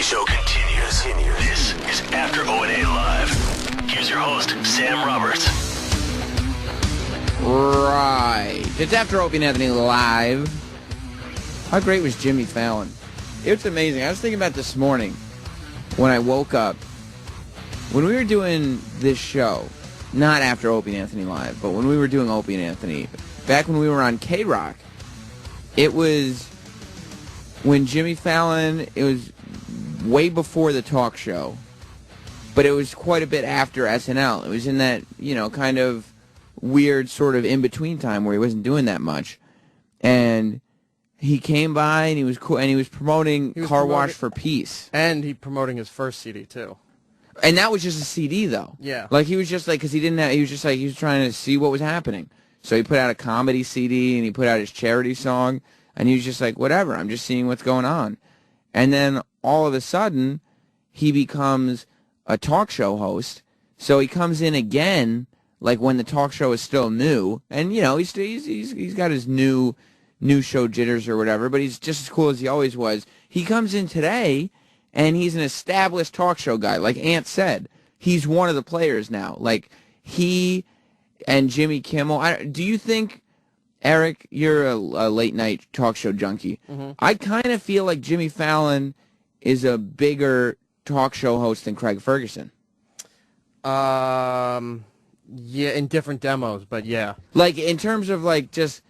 Show continues. This is After O&A Live. Here's your host, Sam Roberts. Right. It's After Opie and Anthony Live. How great was Jimmy Fallon? It's amazing. I was thinking about this morning when I woke up. When we were doing this show, not After Opie and Anthony Live, but when we were doing Opie and Anthony, back when we were on K-Rock, it was when Jimmy Fallon, it was way before the talk show, but it was quite a bit after SNL. It was in that, kind of weird sort of in-between time where he wasn't doing that much. And he came by and he was cool, and he was promoting Car Wash for Peace. And he promoting his first CD, too. And that was just a CD, though. Yeah. Like, he was just like, because he was trying to see what was happening. So he put out a comedy CD, and he put out his charity song, and he was just like, whatever, I'm just seeing what's going on. And then all of a sudden, he becomes a talk show host. So he comes in again, like when the talk show is still new, and he's got his new show jitters or whatever, but he's just as cool as he always was. He comes in today, and he's an established talk show guy. Like Ant said, he's one of the players now. Like he and Jimmy Kimmel. Do you think? Eric, you're a late-night talk show junkie. Mm-hmm. I kind of feel like Jimmy Fallon is a bigger talk show host than Craig Ferguson. Yeah, in different demos, but yeah. Like, in terms of, like, just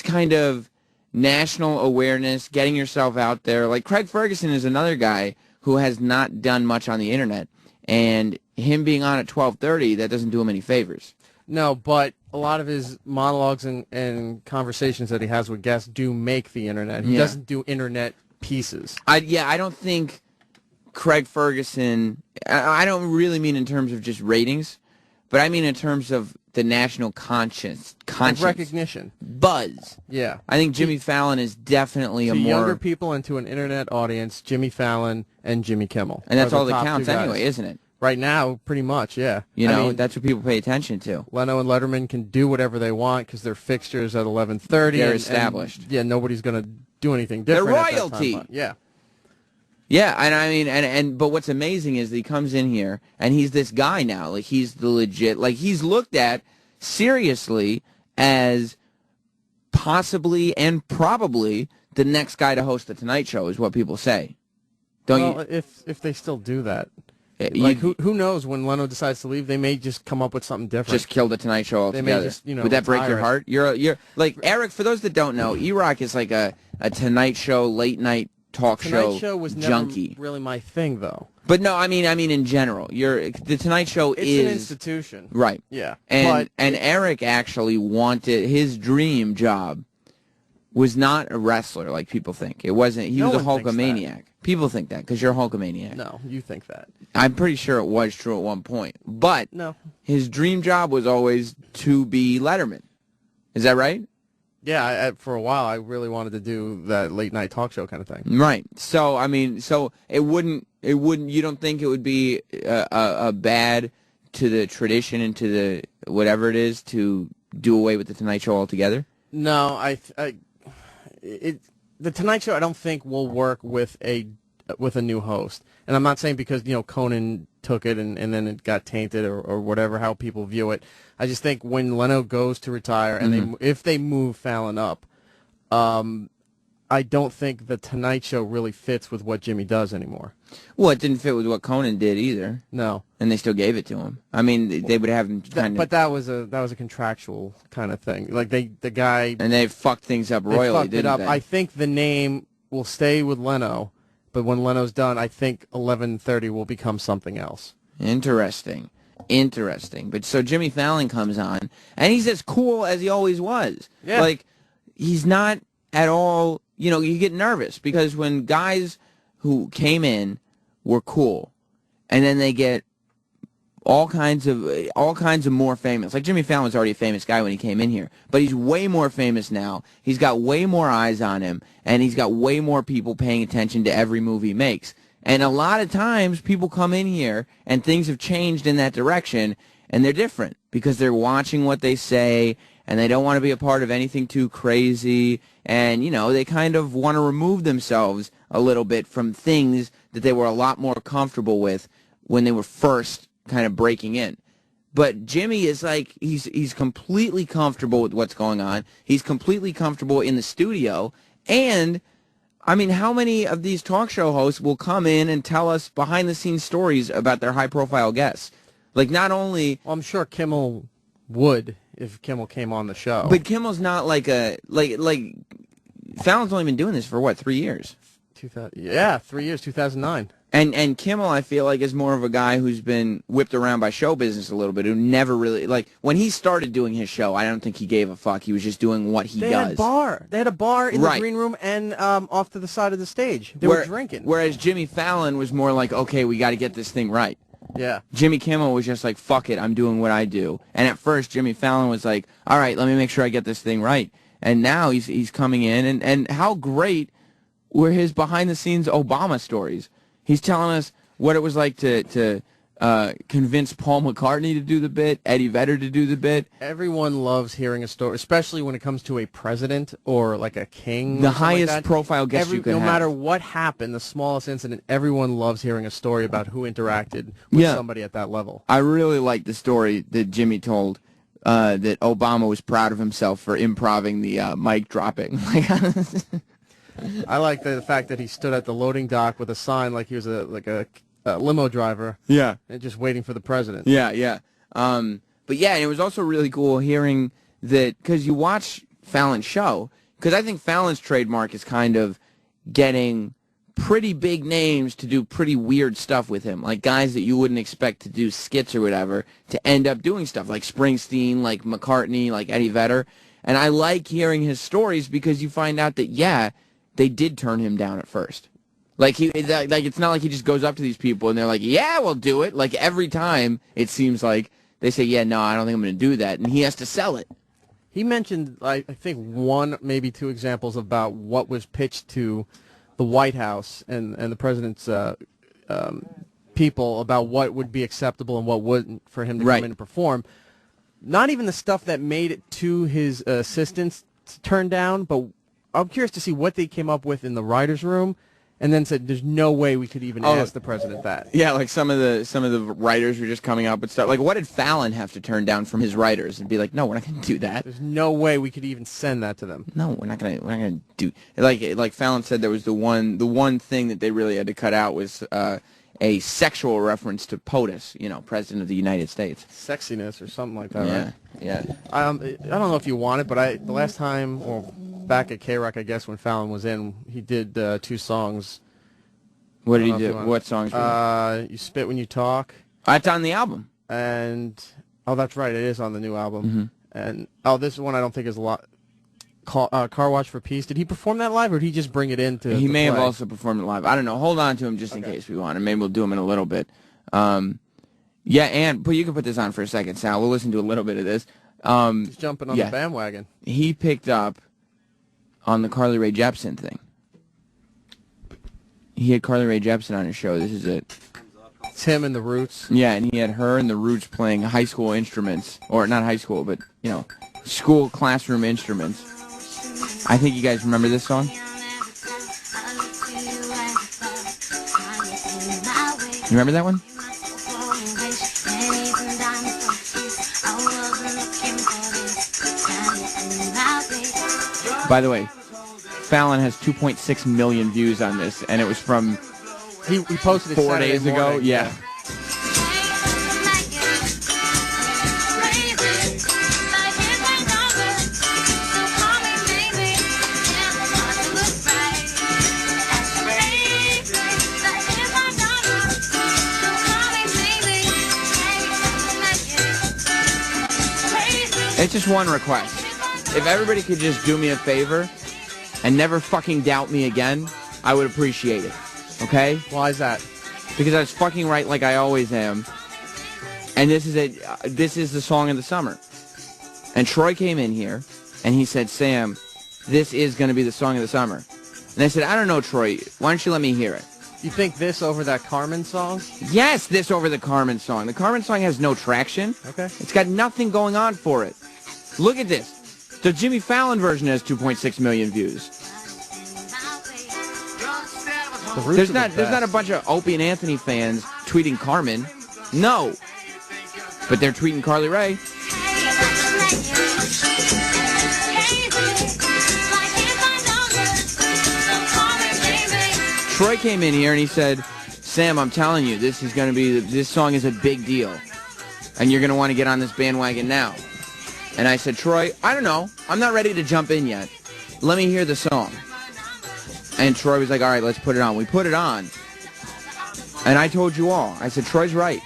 kind of national awareness, getting yourself out there. Like, Craig Ferguson is another guy who has not done much on the internet, and him being on at 12:30, that doesn't do him any favors. No, but a lot of his monologues and conversations that he has with guests do make the internet. He doesn't do internet pieces. I don't think Craig Ferguson, I don't really mean in terms of just ratings, but I mean in terms of the national conscience. Recognition. Buzz. Yeah. I think Jimmy Fallon is definitely a more... younger people and to an internet audience, Jimmy Fallon and Jimmy Kimmel. And that's all that counts anyway, isn't it? Right now, pretty much, yeah. That's what people pay attention to. Leno and Letterman can do whatever they want because they're fixtures at 11:30. They're established. Nobody's going to do anything different. They're royalty. At that time, yeah. Yeah, and I mean, but what's amazing is that he comes in here and he's this guy now. Like, he's the legit, like, he's looked at seriously as possibly and probably the next guy to host the Tonight Show, is what people say. If they still do that. Like, who knows when Leno decides to leave? They may just come up with something different. Just kill the Tonight Show altogether. They may just, Would that break your heart? You're like, Eric, for those that don't know, Erock is like a Tonight Show, late night talk Tonight Show was junkie. Never really my thing, though. But no, I mean in general, the Tonight Show it's is an institution, right? Yeah, and Eric actually wanted, his dream job was not a wrestler like people think. It wasn't. He was a Hulkamaniac. People think that because you're a Hulkamaniac. No, you think that. I'm pretty sure it was true at one point. But no, his dream job was always to be Letterman. Is that right? Yeah, for a while I really wanted to do that late night talk show kind of thing. Right. So I mean, it wouldn't. You don't think it would be a bad to the tradition and to the whatever it is to do away with the Tonight Show altogether? No, the Tonight Show I don't think will work with a new host. And I'm not saying because Conan took it and then it got tainted or whatever, how people view it. I just think when Leno goes to retire and if they move Fallon up, I don't think the Tonight Show really fits with what Jimmy does anymore. Well, it didn't fit with what Conan did either. No, and they still gave it to him. I mean, they would have him kind of. But that was a contractual kind of thing. Like the guy. And they fucked things up royally, didn't they? I think the name will stay with Leno, but when Leno's done, I think 11:30 will become something else. Interesting. But so Jimmy Fallon comes on, and he's as cool as he always was. Yeah. Like, he's not at all. You get nervous because when guys who came in were cool, and then they get all kinds of more famous. Like, Jimmy Fallon was already a famous guy when he came in here, but he's way more famous now. He's got way more eyes on him, and he's got way more people paying attention to every move he makes. And a lot of times people come in here and things have changed in that direction, and they're different because they're watching what they say, and they don't want to be a part of anything too crazy, and, you know, they kind of want to remove themselves a little bit from things that they were a lot more comfortable with when they were first kind of breaking in. But Jimmy is like, he's completely comfortable with what's going on. He's completely comfortable in the studio, and I mean, how many of these talk show hosts will come in and tell us behind-the-scenes stories about their high-profile guests? Like, not only... Well, I'm sure Kimmel would if Kimmel came on the show. But Kimmel's not like a... Like Fallon's only been doing this for, what, 3 years? 3 years, 2009. And Kimmel, I feel like, is more of a guy who's been whipped around by show business a little bit, who never really, like, when he started doing his show, I don't think he gave a fuck. He was just doing what he does. They had a bar in the green room and off to the side of the stage. They were drinking. Whereas Jimmy Fallon was more like, okay, we got to get this thing right. Yeah. Jimmy Kimmel was just like, fuck it, I'm doing what I do. And at first, Jimmy Fallon was like, all right, let me make sure I get this thing right. And now he's coming in, and how great were his behind-the-scenes Obama stories. He's telling us what it was like to convince Paul McCartney to do the bit, Eddie Vedder to do the bit. Everyone loves hearing a story, especially when it comes to a president or like a king. The highest profile guest you could have. No matter what happened, the smallest incident, everyone loves hearing a story about who interacted with somebody at that level. I really like the story that Jimmy told, that Obama was proud of himself for improving the mic dropping. I like the fact that he stood at the loading dock with a sign like he was a limo driver. Yeah. And just waiting for the president. Yeah. But yeah, and it was also really cool hearing that, because you watch Fallon's show, because I think Fallon's trademark is kind of getting pretty big names to do pretty weird stuff with him, like guys that you wouldn't expect to do skits or whatever, to end up doing stuff, like Springsteen, like McCartney, like Eddie Vedder. And I like hearing his stories because you find out that, yeah, they did turn him down at first. Like it's not like he just goes up to these people and they're like, yeah, we'll do it. Like every time it seems like they say, yeah, no, I don't think I'm going to do that. And he has to sell it. He mentioned, I think, one, maybe two examples about what was pitched to the White House and the president's people about what would be acceptable and what wouldn't for him to come in and perform. Not even the stuff that made it to his assistants to turn down, but I'm curious to see what they came up with in the writers' room, and then said, "There's no way we could even ask the president that." Yeah, like some of the writers were just coming up with stuff. Like, what did Fallon have to turn down from his writers and be like, "No, we're not going to do that." There's no way we could even send that to them. No, we're not going to do. Like Fallon said, there was the one thing that they really had to cut out was a sexual reference to POTUS, President of the United States. Sexiness or something like that, right? Yeah. I don't know if you want it, but the last time, or back at K-Rock, I guess, when Fallon was in, he did 2 songs. What did he do? What songs? You Spit When You Talk. That's on the album. And, that's right, it is on the new album. Mm-hmm. And, this one I don't think is a lot. Car Wash for Peace. Did he perform that live, or did he just bring it in to He may play? have also performed it live. I don't know. Hold on to him just in case we want, and maybe we'll do him in a little bit. But you can put this on for a second, Sal. We'll listen to a little bit of this. He's jumping on the bandwagon. He picked up on the Carly Rae Jepsen thing. He had Carly Rae Jepsen on his show. This is it. It's him and the Roots. Yeah, and he had her and the Roots playing high school instruments, or not high school, but school classroom instruments. I think you guys remember this song. You remember that one? By the way, Fallon has 2.6 million views on this, and it was from he posted it 4 days ago. Morning. Yeah. It's just one request. If everybody could just do me a favor and never fucking doubt me again, I would appreciate it. Okay? Why is that? Because I was fucking right like I always am. And this is the song of the summer. And Troy came in here and he said, "Sam, this is going to be the song of the summer." And I said, "I don't know, Troy. Why don't you let me hear it?" You think this over that Carmen song? Yes, this over the Carmen song. The Carmen song has no traction. Okay. It's got nothing going on for it. Look at this. The Jimmy Fallon version has 2.6 million views. There's not a bunch of Opie and Anthony fans tweeting Carmen. No. But they're tweeting Carly Rae. Troy came in here and he said, Sam, I'm telling you, this song is a big deal. And you're going to want to get on this bandwagon now. And I said, Troy, I don't know. I'm not ready to jump in yet. Let me hear the song. And Troy was like, all right, let's put it on. We put it on. And I told you all. I said, Troy's right.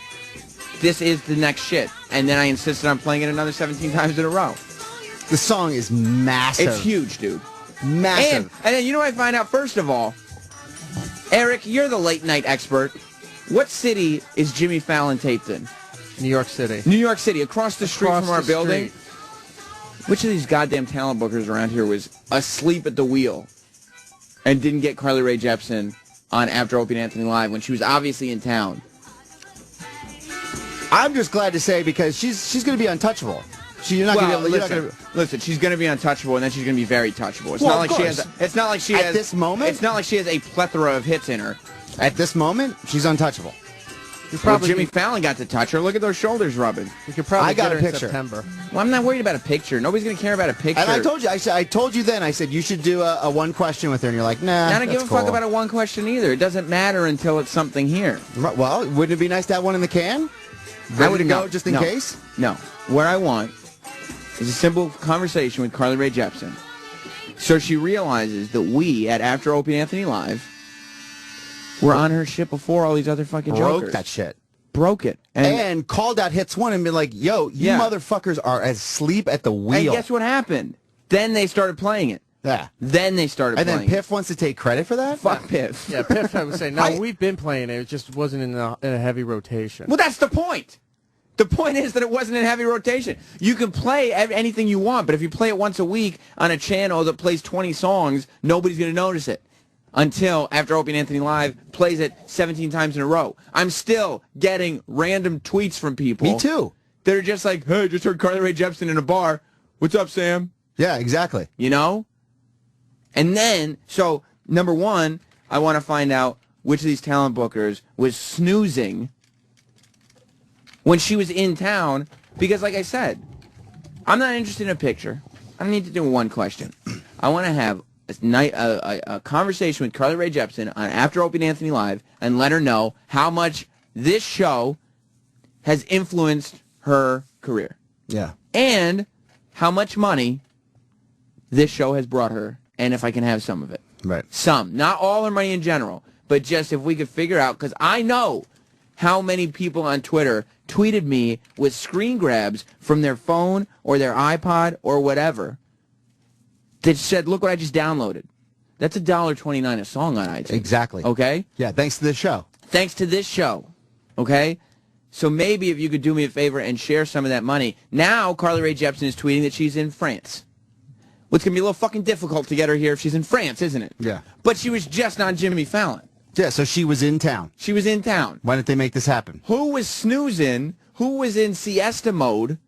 This is the next shit. And then I insisted on playing it another 17 times in a row. The song is massive. It's huge, dude. Massive. And then you know what I find out? First of all, Eric, you're the late night expert. What city is Jimmy Fallon taped in? New York City. New York City, across the street from our building. Which of these goddamn talent bookers around here was asleep at the wheel and didn't get Carly Rae Jepsen on After Opie and Anthony Live when she was obviously in town? I'm just glad to say because she's going to be untouchable. Listen, she's going to be untouchable, and then she's going to be very touchable. It's Well, not like of she course. has. It's not like she has. At this moment? It's not like she has a plethora of hits in her. At this moment, she's untouchable. Well, Jimmy Fallon got to touch her. Look at those shoulders rubbing. You could probably I got get her a in picture. September. Well, I'm not worried about a picture. Nobody's going to care about a picture. And I told you, I told you then, I said you should do a one question with her, and you're like, nah. I don't give a fuck about a one question either. It doesn't matter until it's something here. Well, wouldn't it be nice to have one in the can? I would go just in case. No, what I want is a simple conversation with Carly Rae Jepsen, so she realizes that we at After Opie and Anthony Live were on her shit before all these other fucking jokers. Broke that shit. Broke it. And called out Hits 1 and been like, yo, you motherfuckers are asleep at the wheel. And guess what happened? Then they started playing it. Yeah. Then they started playing it. And then Piff wants to take credit for that? Fuck Piff. Yeah, Piff, I would say, no, we've been playing it. It just wasn't in a heavy rotation. Well, that's the point. The point is that it wasn't in heavy rotation. You can play anything you want, but if you play it once a week on a channel that plays 20 songs, nobody's going to notice it. Until After Opie and Anthony Live plays it 17 times in a row. I'm still getting random tweets from people. Me too. That are just like, hey, just heard Carly Rae Jepsen in a bar. What's up, Sam? Yeah, exactly. You know? And then, so, number one, I want to find out which of these talent bookers was snoozing when she was in town. Because, like I said, I'm not interested in a picture. I don't need to do one question. I want to have a conversation with Carly Rae Jepsen on After Opie and Anthony Live and let her know how much this show has influenced her career. Yeah. And how much money this show has brought her, and if I can have some of it. Right. Some. Not all her money in general, but just if we could figure out, because I know how many people on Twitter tweeted me with screen grabs from their phone or their iPod or whatever that said, look what I just downloaded. That's $1.29 a song on iTunes. Exactly. Okay? Yeah, thanks to this show. Thanks to this show. Okay? So maybe if you could do me a favor and share some of that money. Now Carly Rae Jepsen is tweeting that she's in France. Well, it's going to be a little fucking difficult to get her here if she's in France, isn't it? Yeah. But she was just on Jimmy Fallon. Yeah, so she was in town. She was in town. Why didn't they make this happen? Who was snoozing? Who was in siesta mode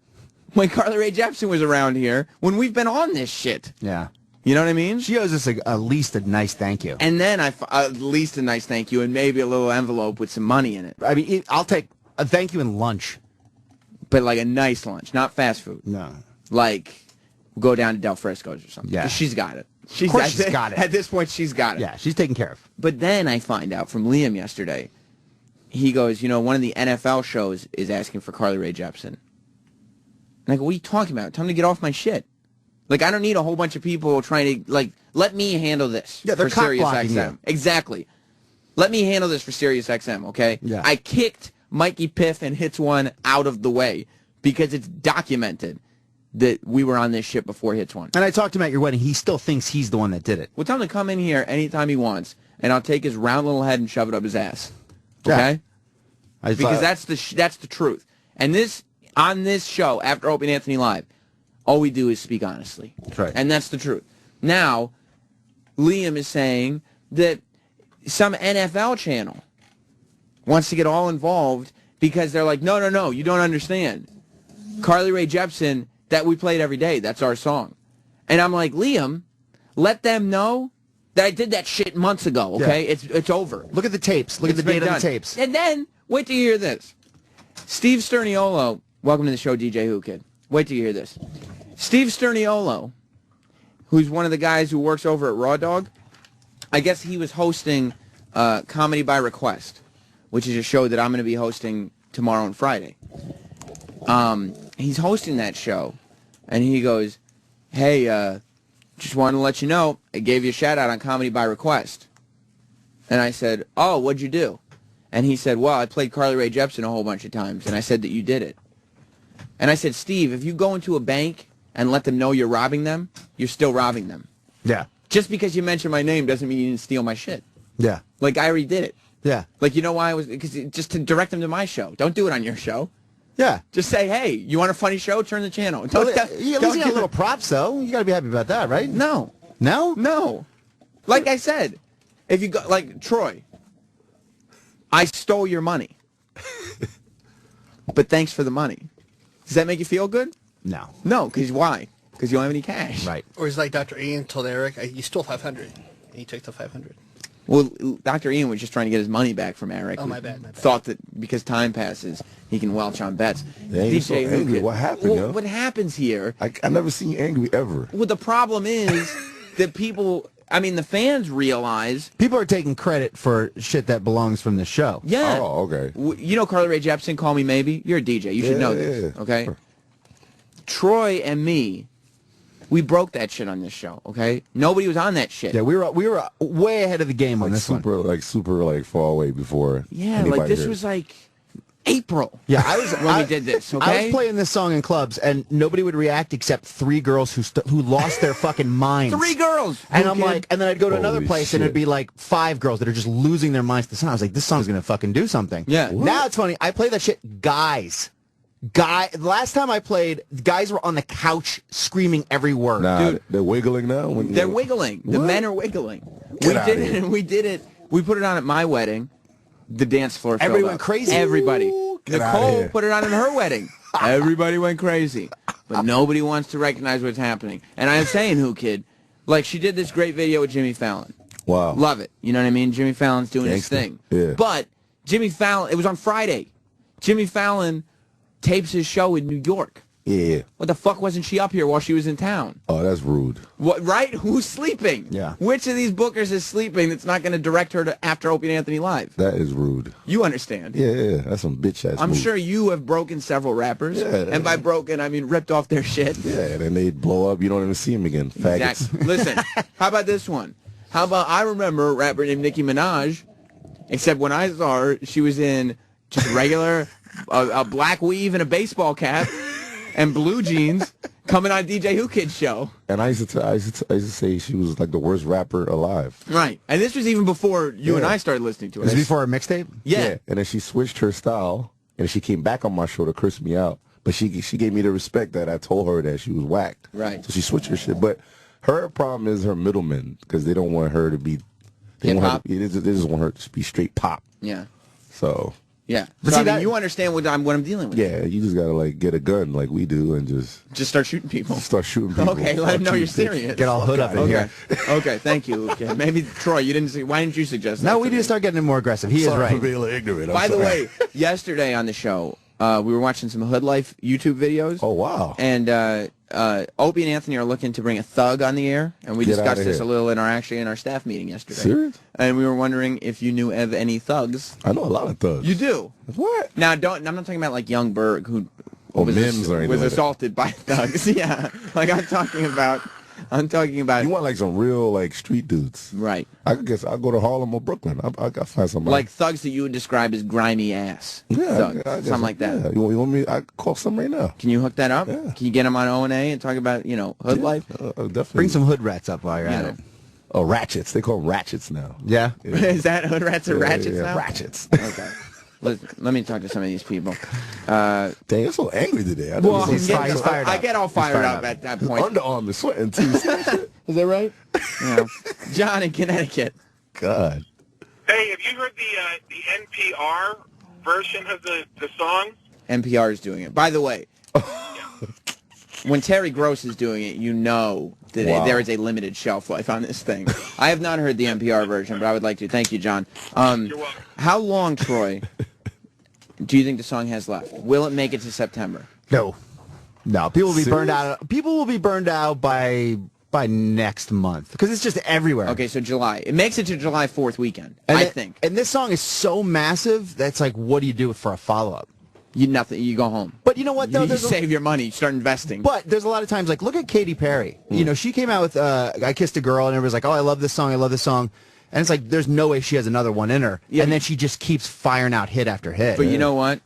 when Carly Rae Jepsen was around here when we've been on this shit? Yeah. You know what I mean? She owes us at least a nice thank you. And then at least a nice thank you and maybe a little envelope with some money in it. I mean, I'll take a thank you and lunch. But like a nice lunch, not fast food. No. Like, we'll go down to Del Frisco's or something. Yeah. 'Cause she's got it. Of course she's got it. At this point, she's got it. Yeah, she's taken care of. But then I find out from Liam yesterday, he goes, you know, one of the NFL shows is asking for Carly Rae Jepsen. And I go, what are you talking about? Tell me to get off my shit. Like, I don't need a whole bunch of people trying to, like, let me handle this. Yeah, they're for Sirius cock-blocking XM. you. Exactly. Let me handle this for Sirius XM, okay? Yeah. I kicked Mikey Piff and Hits One out of the way because it's documented that we were on this shit before Hits One. And I talked to him at your wedding. He still thinks he's the one that did it. Well, tell him to come in here anytime he wants, and I'll take his round little head and shove it up his ass. Okay? Yeah. Because that's the truth. And on this show, After Opie and Anthony Live, all we do is speak honestly. That's right. And that's the truth. Now, Liam is saying that some NFL channel wants to get all involved because they're like, no, you don't understand. Carly Rae Jepsen that we played every day. That's our song. And I'm like, Liam, let them know that I did that shit months ago, okay? Yeah. It's over. Look at the tapes. Look at the date on the tapes. And then, wait till you hear this. Steve Sterniolo, welcome to the show, DJ Whoo Kid. Wait till you hear this. Steve Sterniolo, who's one of the guys who works over at Raw Dog, I guess he was hosting Comedy by Request, which is a show that I'm going to be hosting tomorrow and Friday. He's hosting that show, and he goes, hey, just wanted to let you know, I gave you a shout-out on Comedy by Request. And I said, oh, what'd you do? And he said, well, I played Carly Rae Jepsen a whole bunch of times, and I said that you did it. And I said, Steve, if you go into a bank and let them know you're robbing them, you're still robbing them. Yeah. Just because you mentioned my name doesn't mean you didn't steal my shit. Yeah. Like, I already did it. Yeah. Like, you know why I was... Because just to direct them to my show. Don't do it on your show. Yeah. Just say, hey, you want a funny show? Turn the channel. Well, at least you got a little props, though. You got to be happy about that, right? No. No? No. Like I said, if you go... Like, Troy, I stole your money. But thanks for the money. Does that make you feel good? No. No, because why? Because you don't have any cash. Right. Or it's like Dr. Ian told Eric, you stole 500. And he took the 500. Well, Dr. Ian was just trying to get his money back from Eric. Oh, my bad, my bad. Thought that because time passes, he can welch on bets. Yeah, you're so Whoo angry. Kid. What happened, Well, yo? what happens here... I never seen you angry ever. Well, the problem is that people... I mean, the fans realize... People are taking credit for shit that belongs from the show. Yeah. Oh, okay. You know Carly Rae Jepsen, Call Me Maybe? You're a DJ. You should know this, okay? Sure. Troy and me, we broke that shit on this show, okay? Nobody was on that shit. Yeah, we were way ahead of the game on Like this super, one. super far away before. Yeah, anybody like this heard. was like April. Yeah, I was when we did this, okay? I was playing this song in clubs, and nobody would react except 3 girls who lost their fucking minds. 3 girls. And Whoo I'm Kid. like, and then I'd go to another Holy place, and shit. it'd be like 5 girls that are just losing their minds to the song. I was like, this song's gonna fucking do something. Yeah. Now it's funny. I play that shit, guys. Last time I played, guys were on the couch screaming every word. Nah, Dude. they're wiggling now. They're wiggling. The What? men are wiggling. Get outta here. We did it. We put it on at my wedding. The dance floor filled Everybody up. went crazy? Everybody. Get outta Nicole here. put it on at her wedding. Everybody went crazy. But nobody wants to recognize what's happening. And I'm saying, Whoo Kid, like she did this great video with Jimmy Fallon. Wow. Love it. You know what I mean? Jimmy Fallon's doing his Gangsta. thing. Yeah. But Jimmy Fallon, it was on Friday. Jimmy Fallon tapes his show in New York. Yeah. What the fuck wasn't she up here while she was in town? Oh, that's rude. What? Right? Who's sleeping? Yeah. Which of these bookers is sleeping that's not going to direct her to After Opie and Anthony Live? That is rude. You understand? Yeah, that's some bitch ass. I'm move. sure you have broken several rappers. Yeah. And by broken, I mean ripped off their shit. Yeah, and then they blow up. You don't even see them again. Faggots. Exactly. Listen, how about this one? How about I remember a rapper named Nikki Minaj, except when I saw her, she was in just regular, a black weave and a baseball cap and blue jeans coming on DJ Whoo Kid's show. And I used to say she was like the worst rapper alive. Right. And this was even before you and Yeah. I started listening to it. Was it before a mixtape? Yeah. And then she switched her style, and she came back on my show to curse me out. But she gave me the respect that I told her that she was whacked. Right. So she switched her shit. But her problem is her middlemen, because they don't want her to be. They Hip-hop? they just want her to be straight pop. Yeah. So Yeah. But So, see, I mean, that- you understand what I'm dealing with. yeah, you just gotta like get a gun like we do and just Just start shooting people. start shooting people. Okay, let them know Fuck you're you, bitch. serious. Get all hood up in Okay. here. Okay, thank you. Okay. Maybe, Troy, you didn't see, why didn't you suggest that? No, to we need me? to start getting more aggressive. He is Sorry for right. being a little ignorant. I'm By the sorry. way, yesterday on the show, we were watching some Hood Life YouTube videos. Oh wow. And Opie and Anthony are looking to bring a thug on the air, and we Get discussed outta this here. a little in our staff meeting yesterday. Serious? And we were wondering if you knew of any thugs. I know a lot of thugs. You do. What? Now, I'm not talking about like Young Berg, who Or was, Mims or anything was like that. assaulted by thugs. Yeah, like I'm talking about. You want like some real like street dudes? Right. I guess I'll go to Harlem or Brooklyn. I gotta find somebody. Like thugs that you would describe as grimy ass. yeah, Thugs, I guess something like that. Yeah. You want me? I call some right now. Can you hook that up? Yeah. Can you get him on O&A and talk about, hood life? Definitely. Bring some hood rats up while you're at Yeah. it. Oh, ratchets. They call them ratchets now. Yeah. Is that hood rats or ratchets yeah, now? Ratchets. Okay. Let me talk to some of these people. Dang, you're so angry today. I Well, he's fired I up. get all He's fired fired up up. at that point. Underarm is sweating too. See that shit? Is that right? John in Connecticut. God. Hey, have you heard the NPR version of the song? NPR is doing it. By the way, when Terry Gross is doing it, you know that there is a limited shelf life on this thing. I have not heard the NPR version, but I would like to. Thank you, John. You're welcome. How long, Troy, do you think the song has left? Will it make it to September? No. People will be burned Serious? out. People will be burned out by next month because it's just everywhere. Okay, so July. It makes it to July 4th weekend, And I think. And this song is so massive that's like, what do you do for a follow-up? You go home. But you know what, though? You save your money. You start investing. But there's a lot of times, like, look at Katy Perry. You know, she came out with I Kissed a Girl, and everybody's like, oh, I love this song, I love this song. And it's like, there's no way she has another one in her. Yeah. And then she just keeps firing out hit after hit. But you know what?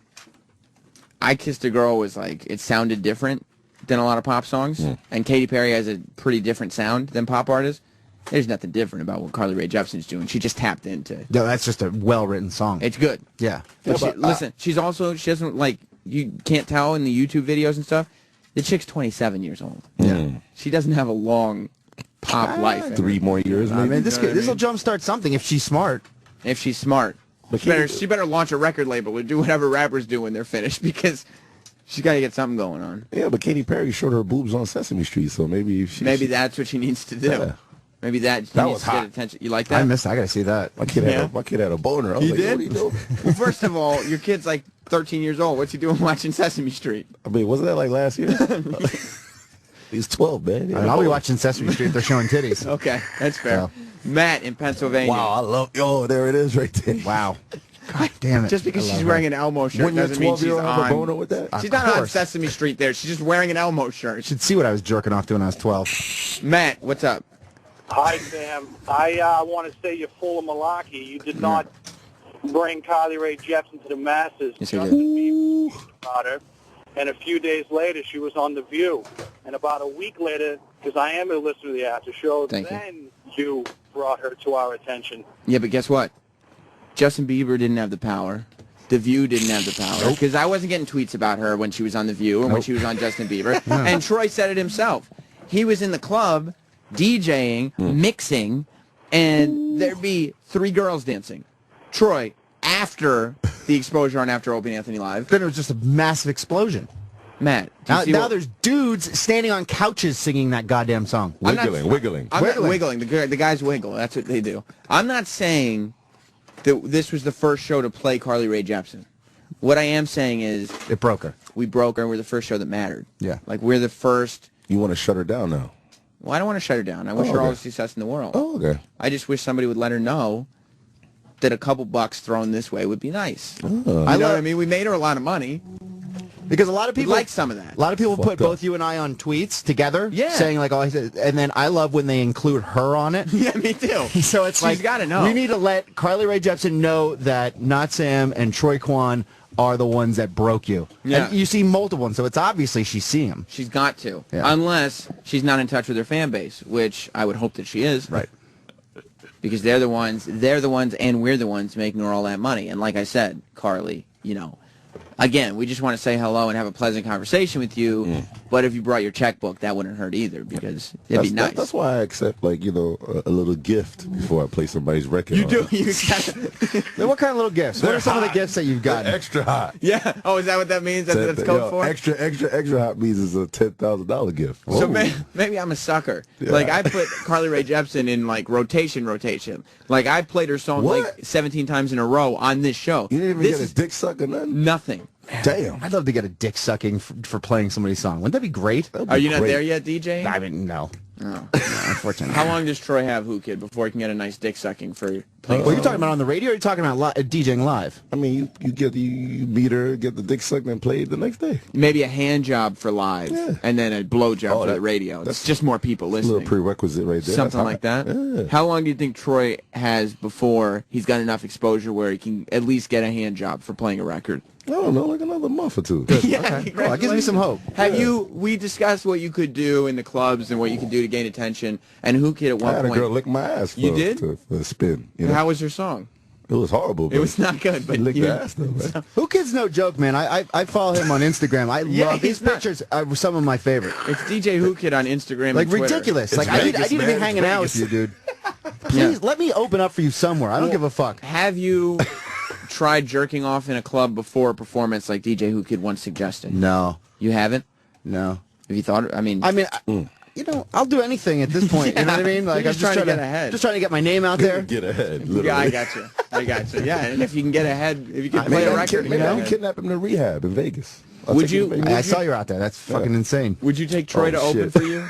I Kissed a Girl was like, it sounded different than a lot of pop songs. And Katy Perry has a pretty different sound than pop artists. There's nothing different about what Carly Rae Jepsen's doing. She just tapped into. No, that's just a well-written song. It's good. Yeah. But listen, she doesn't, like, you can't tell in the YouTube videos and stuff, the chick's 27 years old. Yeah. She doesn't have a long pop life. 3 more years, maybe. I mean, this will jumpstart something if she's smart. If she's smart. But She better launch a record label and do whatever rappers do when they're finished, because she's got to get something going on. Yeah, but Katy Perry showed her boobs on Sesame Street, so maybe That's what she needs to do. Yeah. Maybe that That needs was to get hot. attention. You like that? I got to see that. My kid had a boner. I was He like, did? what are you doing? Well, first of all, your kid's like 13 years old. What's he doing watching Sesame Street? I mean, wasn't that like last year? He's 12, man. He had a I'll be boner. watching Sesame Street if they're showing titties. Okay, that's fair. So. Matt in Pennsylvania. Wow, I love. Oh, there it is, right there. Wow. God damn it. Just because she's wearing an Elmo shirt When your doesn't mean she's 12-year-old have a boner on. with that? She's Of not on course. Sesame Street there. She's just wearing an Elmo shirt. Should see what I was jerking off to when I was 12. Matt, what's up? Hi, Sam. I want to say you're full of malarkey. You did not bring Carly Rae Jepsen to the masses. Yes, I did. Justin Bieber tweeted about her, and a few days later, she was on The View. And about a week later, because I am a listener to the after show, Thank you. then you brought her to our attention. Yeah, but guess what? Justin Bieber didn't have the power. The View didn't have the power. Because I wasn't getting tweets about her when she was on The View and when she was on Justin Bieber. And Troy said it himself. He was in the club DJing, mixing, and there'd be 3 girls dancing. Troy, after the exposure on After Opie and Anthony Live. Then it was just a massive explosion. Matt, do you see Now what- there's dudes standing on couches singing that goddamn song. I'm not- Wiggling. I'm not wiggling. The guys wiggle. That's what they do. I'm not saying that this was the first show to play Carly Rae Jepsen. What I am saying is It broke her. we broke her and we're the first show that mattered. Yeah. Like, we're the first. You want to shut her down now? Well, I don't want to shut her down. I wish her all the success in the world. Oh, okay. I just wish somebody would let her know that a couple bucks thrown this way would be nice. Oh. You know what I mean? We made her a lot of money. Because a lot of We'd people like some of that. A lot of people put Fucked up. both you and I on tweets together, Yeah. saying like, "Oh," and then I love when they include her on it. Yeah, me too. So it's She's like, got to know. we need to let Carly Rae Jepsen know that Not Sam and Troy Kwan are the ones that broke you. Yeah. And you see multiple ones, so it's obviously she's seeing them. She's got to. Yeah. Unless she's not in touch with her fan base, which I would hope that she is. Right. Because they're the ones, and we're the ones making her all that money. And like I said, Carly, you know, again, we just want to say hello and have a pleasant conversation with you. But if you brought your checkbook, that wouldn't hurt either, because it'd be nice. That's why I accept, like, you know, a little gift before I play somebody's record. You on. do. You gotta, Now, what kind of little gifts? What They're are some of the hot. gifts that you've gotten? They're extra hot. yeah. Oh, is that what that means? That's Yo, code for? extra hot means it's a $10,000 gift. So Whoa. maybe I'm a sucker. Yeah. Like, I put Carly Rae Jepsen in, like, rotation. Like, I played her song, What? like, 17 times in a row on this show. You didn't even This get is a dick suck or nothing? nothing. Damn. I'd love to get a dick sucking for playing somebody's song. Wouldn't that be great? That'd be Are you not great. there yet, DJ? I mean, no. Oh. No, unfortunately. How long does Troy have, Whoo Kid, before he can get a nice dick sucking for playing? Well, you're talking about on the radio, or you're talking about DJing live? I mean, you meet her, get the dick sucked, and play it the next day. Maybe a hand job for live, Yeah. and then a blow job for that- the radio. It's that's just more people A listening. little prerequisite right there. Something That's like that. hot. Yeah. How long do you think Troy has before he's got enough exposure where he can at least get a hand job for playing a record? I don't know, like another month or two. Yeah, Well, it gives me some hope. Have we discussed what you could do in the clubs and what you could do to gain attention? And Whoo Kid at I one had a point. girl lick my ass for, You did? for a spin. You know? How was her song? It was horrible. It was not good, but licked you- the ass though, man. Who Kid's no joke, man. I follow him on Instagram. I Yeah, love his he's not- pictures. Are some of my favorite. It's DJ Whoo Kid on Instagram. Like and Twitter. ridiculous. It's Like I need Vegas, to be man. hanging It's out with Vegas. you, dude. Please Yeah. let me open up for you somewhere. I don't give a fuck. Have you tried jerking off in a club before a performance like DJ Whoo Kid once suggested? No, You haven't? no. Have you thought? I mean, you know, I'll do anything at this point. You know what I mean? Like, You're I'm just trying to get to ahead. Just trying to get my name out there. Get ahead. Literally. yeah, I got you. I got you. Yeah, and if you can get ahead, if you can play a record, Maybe I can kidnap him to rehab in Vegas. Would you? I saw you out there. That's fucking insane. Would you take Troy to open shit. for you?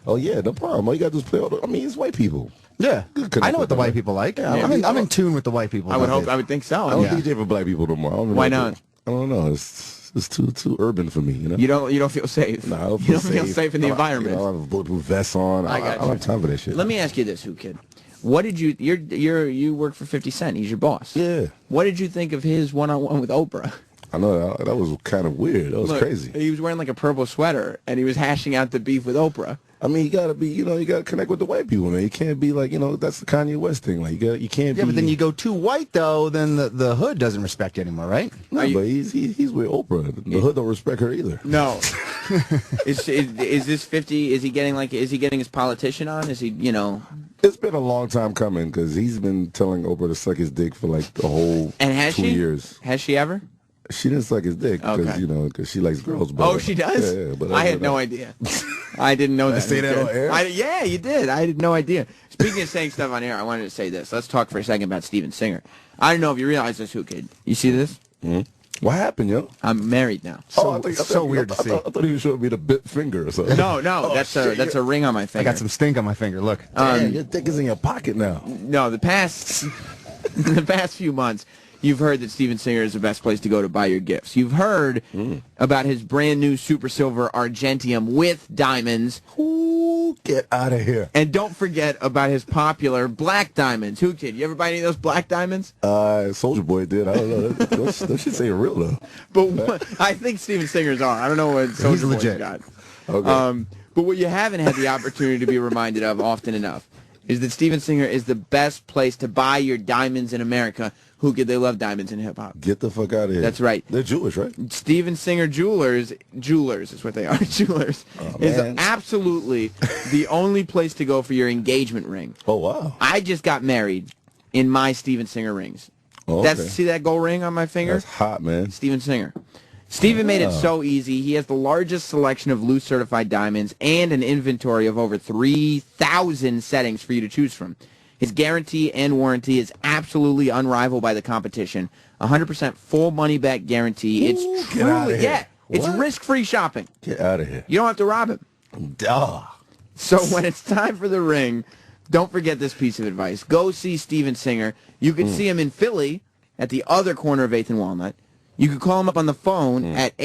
Oh yeah, no problem. All you got to do is play all the, I mean, it's white people. Yeah, Good I know what the connect white with people like. Yeah, I'm in tune with the white people. I would about hope. this. I would think so. I don't Yeah. DJ for black people no more. I don't Why know. not? I don't know. It's too urban for me. You know. You don't feel safe. Nah, I don't you feel don't feel safe in the environment. You know, I have bulletproof vests on. I got don't have time for that shit. Let me ask you this, Whoo Kid. What did you work for 50 Cent? He's your boss. Yeah. What did you think of his one-on-one with Oprah? I know that was kind of weird. That was Look, crazy. He was wearing like a purple sweater, and he was hashing out the beef with Oprah. I mean, you gotta be, you gotta connect with the white people, man. You can't be like, that's the Kanye West thing. Like, you can't be. Yeah, but then you go too white, though, then the hood doesn't respect you anymore, right? No, but he's with Oprah. The hood don't respect her either. No. is this 50? Is he getting his politician on? Is he, It's been a long time coming because he's been telling Oprah to suck his dick for like the whole And has 2 she? years. Has she ever? She didn't suck his dick because Okay. because she likes girls better. Oh, she does? Yeah, but I had no idea. I didn't know that. say that on air? Yeah, you did. I had no idea. Speaking of saying stuff on air, I wanted to say this. Let's talk for a second about Steven Singer. I don't know if you realize this, Whoo Kid. You see this? Mm-hmm. What happened, yo? I'm married now. Weird to see. I thought he was showing me the bit finger or something. No, that's a ring on my I finger. got some stink on my finger. Look. Damn, your dick is in your pocket now. No, the past few months, you've heard that Steven Singer is the best place to go to buy your gifts. You've heard about his brand new Super Silver Argentium with diamonds. Ooh, get out of here. And don't forget about his popular black diamonds. Who Kid? You ever buy any of those black diamonds? Soldier Boy did. I don't know. That shit say real though. But I think Steven Singer's are. I don't know what Soulja Boy's legit. got. Okay. But what you haven't had the opportunity to be reminded of often enough is that Steven Singer is the best place to buy your diamonds in America. Who Kid? They love diamonds in hip hop. Get the fuck out of here. That's right. They're Jewish, right? Steven Singer Jewelers is what they are. Jewelers is man. absolutely the only place to go for your engagement ring. Oh wow. I just got married in my Steven Singer rings. Oh, That's okay. see that gold ring on my finger? That's hot, man. Steven Singer. Steven made it so easy. He has the largest selection of loose certified diamonds and an inventory of over 3,000 settings for you to choose from. His guarantee and warranty is absolutely unrivaled by the competition. 100% full money back guarantee. It's get outta truly, here. yeah, it's What? risk-free shopping. Get out of here. You don't have to rob him. Duh. So when it's time for the ring, don't forget this piece of advice. Go see Steven Singer. You can see him in Philly at the other corner of 8th and Walnut. You can call him up on the phone at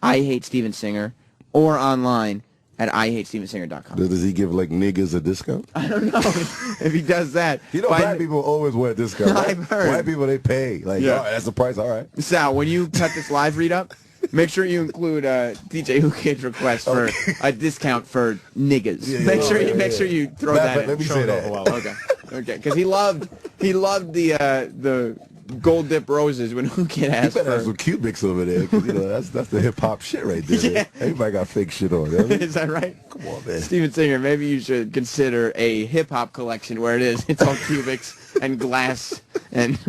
888-I-HATE-STEVEN-SINGER or online at IHateStevenSinger.com. Does he give like niggas a discount? I don't know if he does that. Black people always wear a discount. Right? I've heard. White people, they pay. Like, Yeah. all right, that's the price. All right. Sal, when you cut this live read up, make sure you include DJ Whoo Kid's request for a discount for niggas. Make sure you throw Matter that of fact, in. let me say that. Okay, because he loved the gold dip roses when Whoo Kid You asked better have for. some cubics over there, because that's the hip hop shit right there. Yeah. Everybody got fake shit on. You know what I mean? Is that right? Come on, man. Steven Singer, maybe you should consider a hip hop collection where it's all cubics and glass and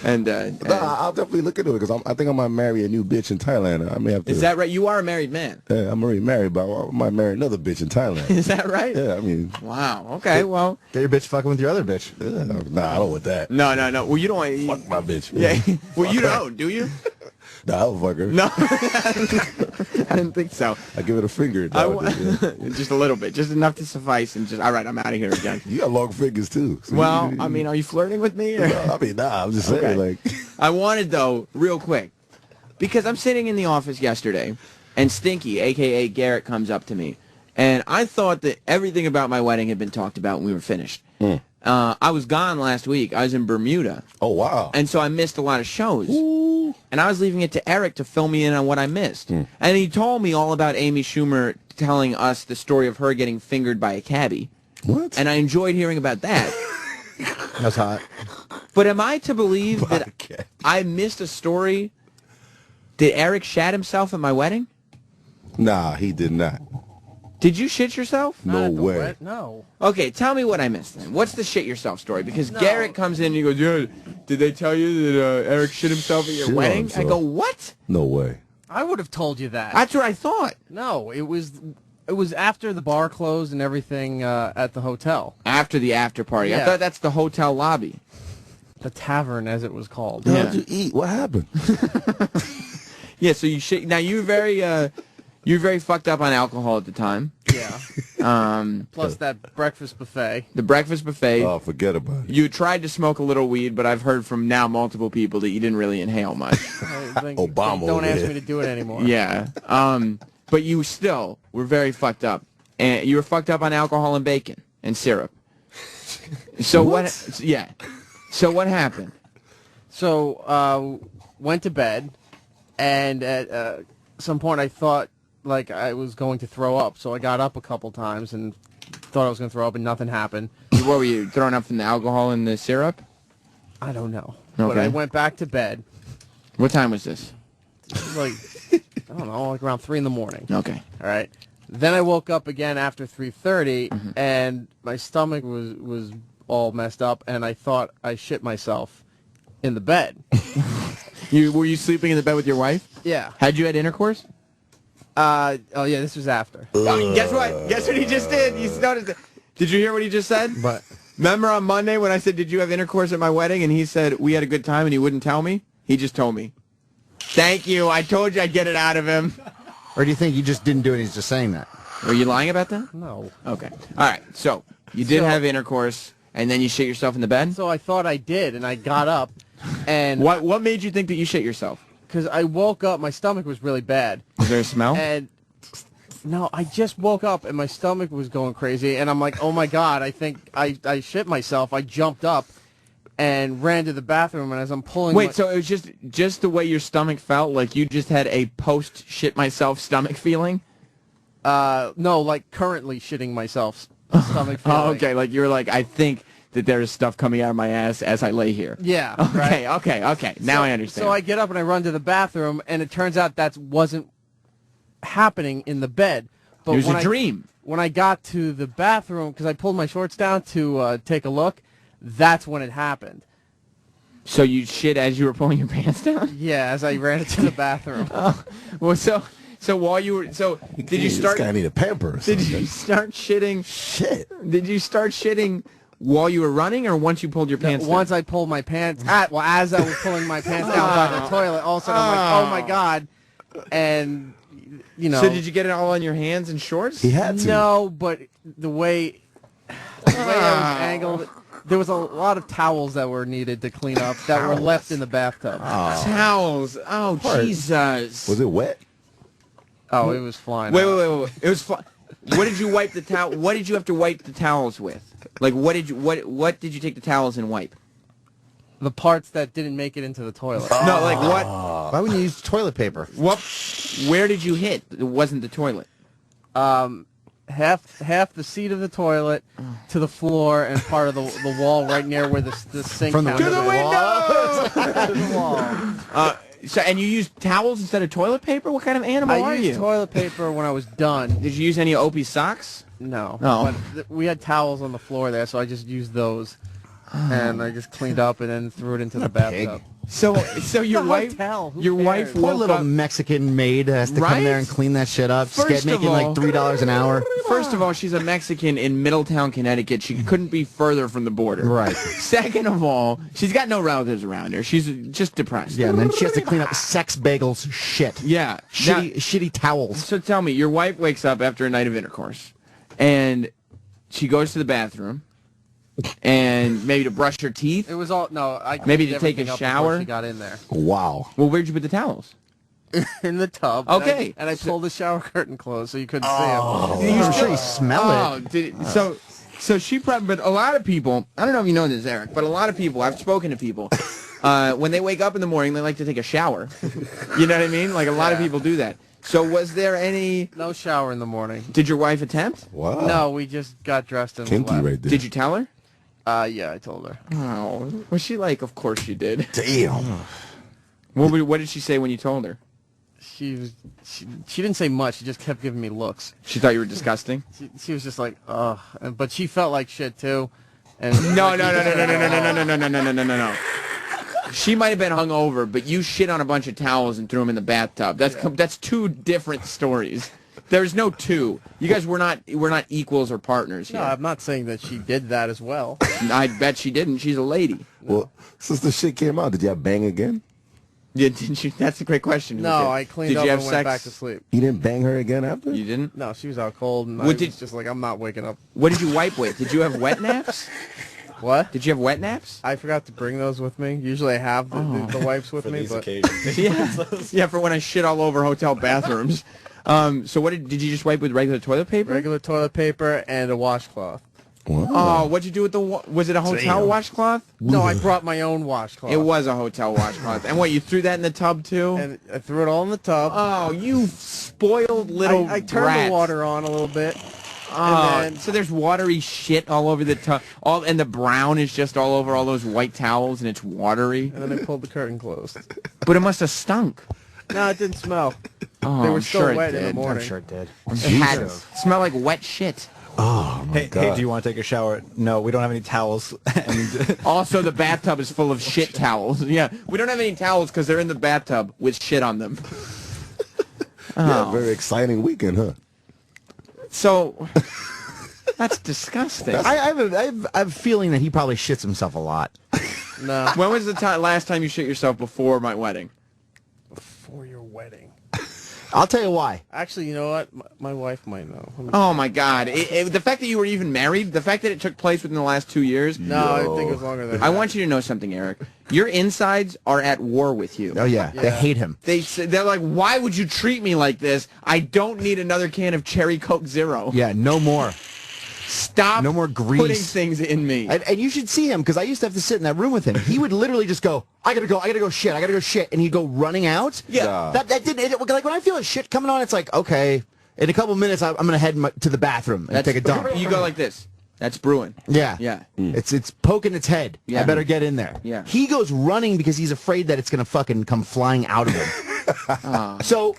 I'll definitely look into it because I think I might marry a new bitch in Thailand. I may have to. Is that right? You are a married man. Yeah, I'm already married, but I might marry another bitch in Thailand. Is that right? Yeah, I mean. Wow. Okay. Well. Get your bitch fucking with your other bitch. Nah, I don't want that. No. Well, you don't. Fuck my bitch. Yeah. Man. Well, you don't, do you? Nah, I don't fuck her. No. I didn't think so. I give it a finger. Just a little bit, just enough to suffice, and just all right. I'm out of here again. You got long fingers too. So Well, I mean, are you flirting with me? Or? I mean, nah. I'm just saying, Okay. like. I wanted though, real quick, because I'm sitting in the office yesterday, and Stinky, aka Garrett, comes up to me, and I thought that everything about my wedding had been talked about when we were finished. I was gone last week. I was in Bermuda. Oh wow. And so I missed a lot of shows. Ooh. And I was leaving it to Erock to fill me in on what I missed. And he told me all about Amy Schumer telling us the story of her getting fingered by a cabbie. What? And I enjoyed hearing about that. That's hot. But am I to believe By that a cabbie. I missed a story? Did Erock shat himself at my wedding? Nah, he did not. Did you shit yourself? No Not the way. wet- No. Okay, tell me what I missed then. What's the shit yourself story? Because Garrett comes in and he goes, yeah, did they tell you that Erock shit himself at your Shit on wedding? I himself. go, what? No way. I would have told you that. That's what I thought. No, it was after the bar closed and everything at the hotel. After the after party. I Yeah. thought that's the hotel lobby. The tavern, as it was called. What Yeah. did you eat? What happened? Yeah, so you now you were very fucked up on alcohol at the time. Yeah. Plus that breakfast buffet. The breakfast buffet. Oh, forget about it. You tried to smoke a little weed, but I've heard from now multiple people that you didn't really inhale much. I think- Obama Don't over ask there. me to do it anymore. Yeah. But you still were very fucked up. And you were fucked up on alcohol and bacon and syrup. So what? Yeah. So what happened? So went to bed, and at some point I thought like I was going to throw up. So I got up a couple times and thought I was going to throw up, and nothing happened. What were you throwing up from the alcohol and the syrup? I don't know. But Okay. I went back to bed. What time was this? It was like I don't know, like around 3 in the morning. Okay. All right. Then I woke up again after 3:30, and my stomach was all messed up, and I thought I shit myself in the bed. Were you sleeping in the bed with your wife? Yeah. Had you had intercourse? Oh yeah, this was after. Guess what? Guess what he just did? You noticed it. Did you hear what he just said? But Remember on Monday when I said, did you have intercourse at my wedding? And he said, we had a good time, and he wouldn't tell me? He just told me. Thank you. I told you I'd get it out of him. Or do you think you just didn't do it and he's just saying that? Were you lying about that? no. Okay. All right. So you did have intercourse, and then you shit yourself in the bed? So I thought I did, and I got up, and What made you think that you shit yourself? because I woke up, my stomach was really bad, Was there a smell? and no, I just woke up and my stomach was going crazy, and I'm like, oh my god, I think I shit myself. I jumped up and ran to the bathroom, and as I'm pulling, Wait, so it was just the way your stomach felt? Like you just had a post-shit-myself stomach feeling? no, like currently shitting myself stomach feeling. Oh, okay. Like you were like, I think that there is stuff coming out of my ass as I lay here. Yeah. Okay, right? okay. Now I understand. So I get up and I run to the bathroom, and it turns out that wasn't happening in the bed. But It was when a dream. When I got to the bathroom, because I pulled my shorts down to take a look, that's when it happened. So you shit as you were pulling your pants down? Yeah, as I ran into the bathroom. Well, so while you were, did you start? This guy need a pamper or Did something. you start shitting? Shit. Did you start shitting while you were running, or once you pulled your pants down? Once I pulled my pants, as I was pulling my pants down by the toilet, all of a sudden I'm like, oh my god, and you know. So did you get it all on your hands and shorts? He had to. No, but the way I was angled, there was a lot of towels that were needed to clean up that were left in the bathtub. Towels. Oh, Jesus. Was it wet? Oh, it was flying. Wait. out. It was fun. What did you wipe the towel? What did you have to wipe the towels with? Like, what did you take the towels and wipe? The parts that didn't make it into the toilet. No, like what? Why wouldn't you use toilet paper? What? Where did you hit? It wasn't the toilet. Half the seat of the toilet to the floor, and part of the wall right near where the sink From the counter window. is. To the wall. So, and you used towels instead of toilet paper? What kind of animal I are used you? toilet paper when I was done. Did you use any Opie socks? No. Oh. But we had towels on the floor there, so I just used those. And I just cleaned up and then threw it into the bathtub. So your The wife, hotel, who your wife cares? Poor woke little up. Mexican maid has to Right? come there and clean that shit up. First of Making all- like $3 an hour. First of all, she's a Mexican in Middletown, Connecticut. She couldn't be further from the border. Right. Second of all, she's got no relatives around her. She's just depressed. Yeah, and then she has to clean up sex bagels shit. Yeah. Shitty towels. So tell me, your wife wakes up after a night of intercourse, and she goes to the bathroom, and maybe to brush her teeth. It was all I Maybe cleaned to take a everything up before shower? She got in there Wow. Well, where'd you put the towels? in the tub. Okay. and I pulled the shower curtain closed so you couldn't see him. I'm sure you smell it. So she probably, but a lot of people, I don't know if you know this, Eric, but a lot of people, I've spoken to people, when they wake up in the morning, they like to take a shower. You know what I mean? Like a lot of people do that. So was there any, No shower in the morning. did your wife attempt? Wow. No, we just got dressed and Kinky left. right there. Did you tell her? Yeah, I told her. Oh, was she like, of course you did. Damn. What did she say when you told her? She didn't say much. She just kept giving me looks. She thought you were disgusting? She was just like, ugh. But she felt like shit too. And No. She might have been hungover, but you shit on a bunch of towels and threw them in the bathtub. That's two different stories. There's no two. You guys were not equals or partners here. No, I'm not saying that she did that as well. I bet she didn't. She's a lady. Well, since the shit came out, did y'all bang again? Yeah, didn't you? That's a great question. No, I cleaned did up you have and sex? went back to sleep. You didn't bang her again after? You didn't? No, she was out cold, and What I did- was just like, I'm not waking up. What did you wipe with? Did you have wet naps? What? Did you have wet naps? I forgot to bring those with me. Usually I have the wipes with me, but Yeah, for when I shit all over hotel bathrooms. So what did you just wipe with regular toilet paper? regular toilet paper and a washcloth. Wow. Oh, what'd you do with the? Was it a hotel washcloth? No, I brought my own washcloth. It was a hotel washcloth. And what? You threw that in the tub too? And I threw it all in the tub. Oh, you spoiled little I turned brat. the water on a little bit. Oh, and then, so there's watery shit all over the tub. And the brown is just all over all those white towels, and it's watery. and then I pulled the curtain closed. But it must have stunk. No, it didn't smell. Oh, They were I'm still sure it wet in the did. morning. I'm sure it did. It had smell like wet shit. Hey, do you want to take a shower? No, we don't have any towels. And Also, the bathtub is full of shit towels. Yeah, we don't have any towels because they're in the bathtub with shit on them. Yeah, very exciting weekend, huh? So, that's disgusting. I have a feeling that he probably shits himself a lot. No. When was the last time you shit yourself before my wedding? For your wedding. I'll tell you why. Actually, you know what? My wife might know. Oh my God! The fact that you were even married, the fact that it took place within the last 2 years. No, I think it was longer than I that. want you to know something, Eric. Your insides are at war with you. Oh yeah, they hate him. They're like, why would you treat me like this? I don't need another can of Cherry Coke Zero. Yeah, no more. Stop. No more grease. Putting things in me. And you should see him, because I used to have to sit in that room with him. He would literally just go, I gotta go shit, and he'd go running out. Yeah. That didn't, like when I feel a shit coming on, it's like, okay, in a couple minutes I'm gonna head to the bathroom and take a dump. You go like this. That's brewing. Yeah. Yeah. It's poking its head. Yeah. I better get in there. Yeah. He goes running because he's afraid that it's gonna fucking come flying out of him. So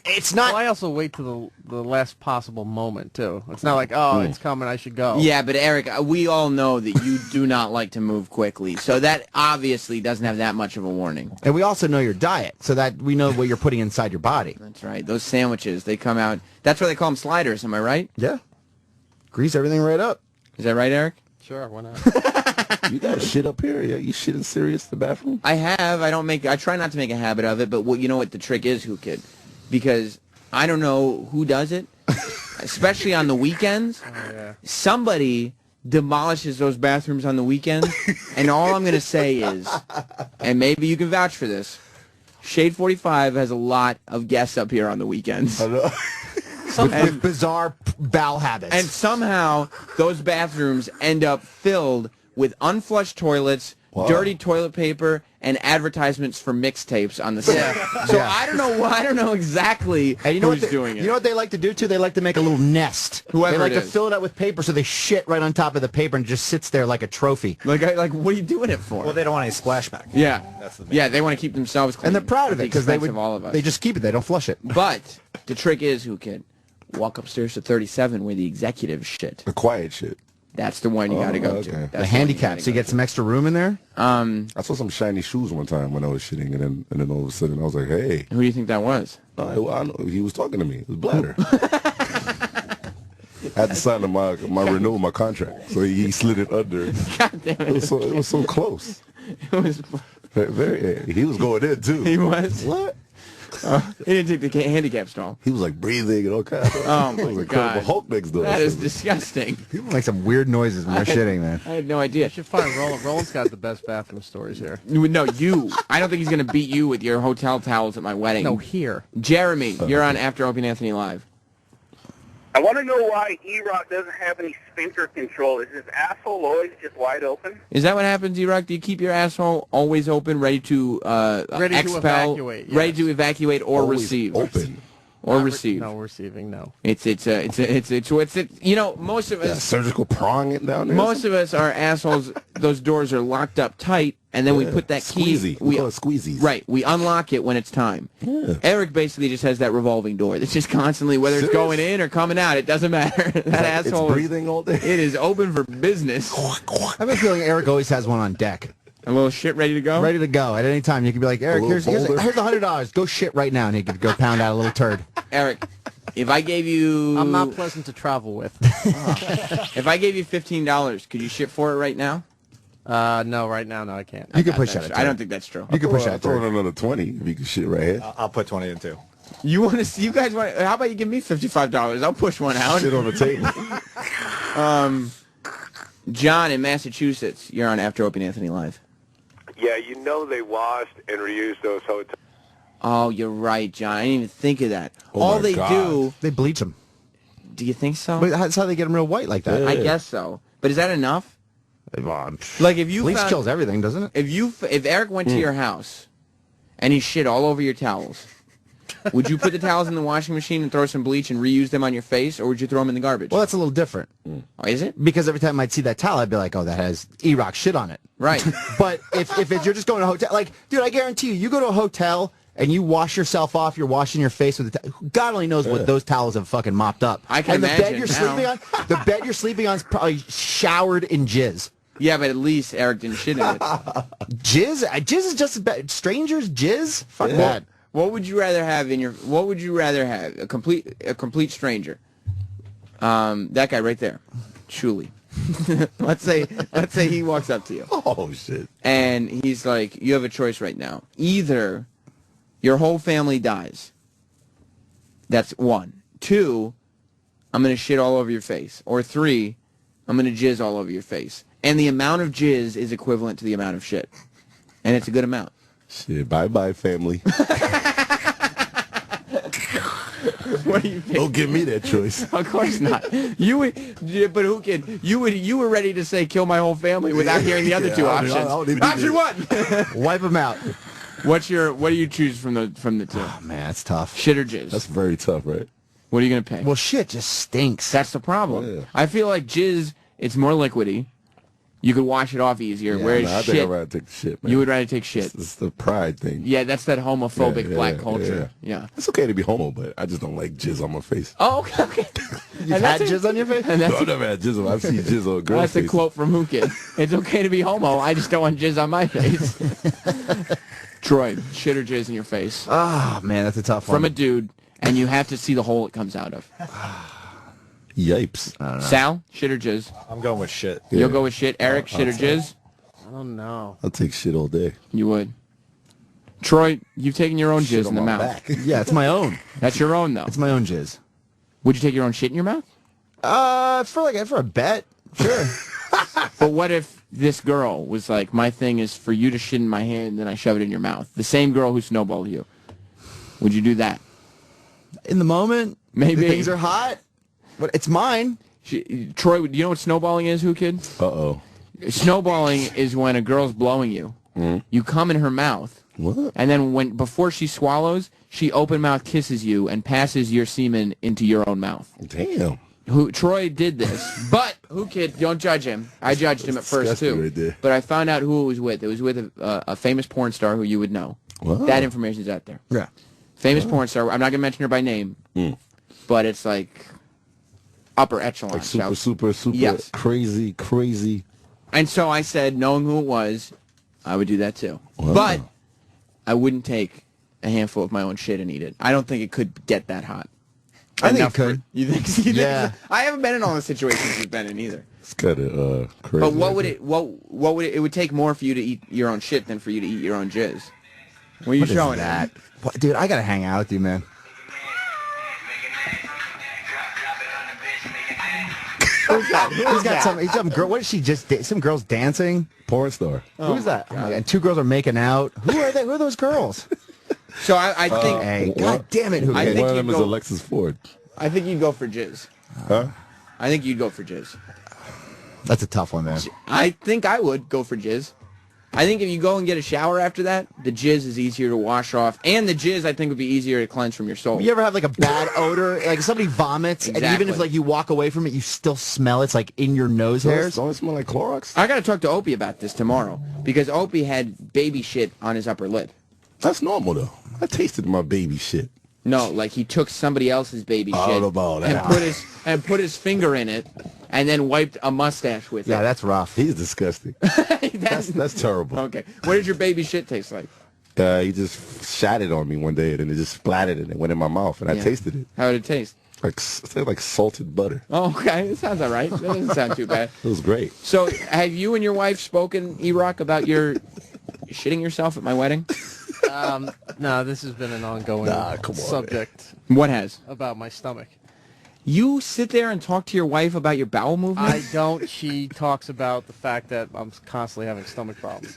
it's not. Well, I also wait to the last possible moment, too. It's not like, oh, it's coming, I should go. Yeah, but Eric, we all know that you do not like to move quickly, so that obviously doesn't have that much of a warning. And we also know your diet, so that we know what you're putting inside your body. That's right. Those sandwiches, they come out. That's why they call them sliders. Am I right? Yeah. Grease everything right up. Is that right, Eric? Sure, why not? You got shit up here? Yeah, you shitting serious in the bathroom? I have. I try not to make a habit of it, but you know what the trick is, Whoo Kid? Because I don't know who does it, especially on the weekends. Oh, yeah. Somebody demolishes those bathrooms on the weekends, and all I'm going to say is, and maybe you can vouch for this, Shade 45 has a lot of guests up here on the weekends. With bizarre bowel habits. And somehow those bathrooms end up filled with unflushed toilets, dirty toilet paper, and advertisements for mixtapes on the side. So I don't know exactly and you know who's doing it. You know what they like to do too? They like to make a little nest. Whoever they like it to is. fill it up with paper, so they shit right on top of the paper and it just sits there like a trophy. Like what are you doing it for? well, they don't want any splashback. Yeah, That's the main yeah, they want to keep themselves clean. And they're proud at of the it because they expense would. of all of us. They just keep it. They don't flush it. But the trick is, Whoo Kid, walk upstairs to 37 where the executives shit. The quiet shit. That's the one you got to go okay. to. That's The one handicap, gotta so you go get some extra room in there. I saw some shiny shoes one time when I was shitting, and then all of a sudden I was like, hey. Who do you think that was? I know, he was talking to me. It was Bladder. I had to sign my renewal, my contract, so he slid it under. God damn it. It was so close. It was, He was going in too. he was. What? He didn't take the handicap stall. He was like breathing and all kinds of stuff. Oh It was my like God. Hulk next door. That is disgusting. People make some weird noises when they're shitting, man. I had no You idea. should find Roland. Roland's got the best bathroom stories here. No, you. I don't think he's going to beat you with your hotel towels at my wedding. No, here. Jeremy, you're on After Opie and Anthony Live. I want to know why Erock doesn't have any sphincter control. Is his asshole always just wide open? Is that what happens, Erock? Do you keep your asshole always open, ready to Ready to expel, evacuate, yes. ready to evacuate or Always receive? open. Or receive. No, receiving, no. It's you know, most of Yeah, us surgical prong it down there. most of us are assholes. Those doors are locked up tight, and then we put that key. Squeezy. We call it squeezies. Right, we unlock it when it's time. Yeah. Eric basically just has that revolving door that's just constantly, whether it's Serious? going in or coming out, it doesn't matter. That asshole, It's breathing all day. it is open for business. I have a feeling Eric always has one on deck. A little shit ready to go? Ready to go at any time. You can be like, Eric, here's $100. Go shit right now. And he could go pound out a little turd. Eric, if I gave you... I'm not pleasant to travel with. If I gave you $15, could you shit for it right now? No, right now, no, I can't. You can push out a turd. I don't think that's true. You can push out a Throw in turd. another 20 if you can shit right here. I'll put 20 in too. You want to see? You guys want? How about you give me $55? I'll push one out. Shit on the table. John in Massachusetts, you're on After Opie and Anthony Live. Yeah, you know they washed and reused those hotels. Oh, you're right, John. I didn't even think of that. Oh All my they God. do... They bleach them. Do you think so? But that's how they get them real white like that. I guess so. But is that enough? Like if you Bleach found, kills everything, doesn't it? if Eric went to your house and he shit all over your towels, would you put the towels in the washing machine and throw some bleach and reuse them on your face, or would you throw them in the garbage? Well, that's a little different. Oh, is it? Because every time I'd see that towel, I'd be like, oh, that has Erock shit on it. Right. But if you're just going to a hotel, like, dude, I guarantee you, you go to a hotel and you wash yourself off, you're washing your face with God only knows what those towels have fucking mopped up. I can and imagine the bed you're now. sleeping on is probably showered in jizz. Yeah, but at least Eric didn't shit in it. Jizz? Jizz is just as bad. Strangers jizz? Fuck that. What would you rather have in your? What would you rather have? A complete stranger. That guy right there, Shuli. let's say he walks up to you. Oh shit! And he's like, you have a choice right now. Either your whole family dies. That's 1. 2, I'm gonna shit all over your face. Or 3, I'm gonna jizz all over your face. And the amount of jizz is equivalent to the amount of shit, and it's a good amount. Shit, bye family. What do you think? Don't give me that choice. Of course not. You would, but who can? You were ready to say kill my whole family without hearing the other two options. I don't even Option 1. Wipe them out. What do you choose from the two? Oh, man, that's tough. Shit or jizz? That's very tough, right? What are you gonna pick? Well, shit just stinks. That's the problem. Yeah. I feel like jizz, it's more liquidy. You could wash it off easier. Whereas I think shit, I'd rather take the shit, man. you would rather take shit. It's the pride thing. Yeah, that's that homophobic Yeah, black yeah, culture. Yeah. It's okay to be homo, but I just don't like jizz on my face. Oh, okay. You've had jizz on your face? And No, I've never had jizz on. I've seen jizz on a girl's that's face. a quote from Whoo Kid. It's okay to be homo. I just don't want jizz on my face. Troy, shit or jizz in your face Oh, man, that's a tough one. from a dude, and you have to see the hole it comes out of. Yipes. Sal, shit or jizz? I'm going with shit. You'll go with shit. Eric, shit or jizz? I don't know. I'll take shit all day. You would. Troy, you've taken your own Shit jizz on in the my mouth. back. Yeah, it's my own. That's your own, though. It's my own jizz. Would you take your own shit in your mouth? For a bet, sure. But what if this girl was like, my thing is for you to shit in my hand, and then I shove it in your mouth? The same girl who snowballed you. Would you do that? In the moment, Maybe. the things are hot, but it's mine. Troy, do you know what snowballing is, Whoo Kid? Uh-oh. Snowballing is when a girl's blowing you. You come in her mouth, What? and then before she swallows, she open mouth kisses you and passes your semen into your own mouth. Damn. Troy did this, but Whoo Kid, don't judge him. I judged him at first disgusting too, right there. but I found out who it was with. It was with a famous porn star who you would know. Wow. That information's out there. Yeah. Famous porn star. I'm not gonna mention her by name, but it's like upper echelon. Like super Yes. crazy. And so I said, knowing who it was, I would do that too. Wow. But I wouldn't take a handful of my own shit and eat it. I don't think it could get that hot. I think Enough it could. You think? Yeah. I haven't been in all the situations you've been in either. It's kind of crazy. But what would it? What would it? It would take more for you to eat your own shit than for you to eat your own jizz. What are you What is showing that? at? What, dude, I gotta hang out with you, man. He's got some girl. What is she just? Some girls dancing. Porn star. Who's that? Oh my God. And 2 girls are making out. Who are they? Who are those girls? So I think Hey, God damn it! Who? I One think of you'd them is go- Alexis Ford. I think you'd go for jizz. Huh? I think you'd go for jizz. That's a tough one, man. I think I would go for jizz. I think if you go and get a shower after that, the jizz is easier to wash off, and the jizz I think would be easier to cleanse from your soul. You ever have like a bad odor, like somebody vomits, and even if Exactly. like you walk away from it, you still smell it's like in your nose hairs. Don't it smell like Clorox? I got to talk to Opie about this tomorrow because Opie had baby shit on his upper lip. That's normal though. I tasted my baby shit. No, like he took somebody else's baby I shit don't know about that. and put his finger in it and then wiped a mustache with it. Yeah, that's rough. He's disgusting. That's terrible. Okay. What did your baby shit taste like? He just shot it on me one day, and then it just splattered and it went in my mouth, and I tasted it. How did it taste? It tasted like salted butter. Oh, okay. It sounds all right. That doesn't sound too bad. It was great. So, have you and your wife spoken, Erock, about your shitting yourself at my wedding? No, this has been an ongoing subject. Man. What has? About my stomach. You sit there and talk to your wife about your bowel movements? I don't. She talks about the fact that I'm constantly having stomach problems.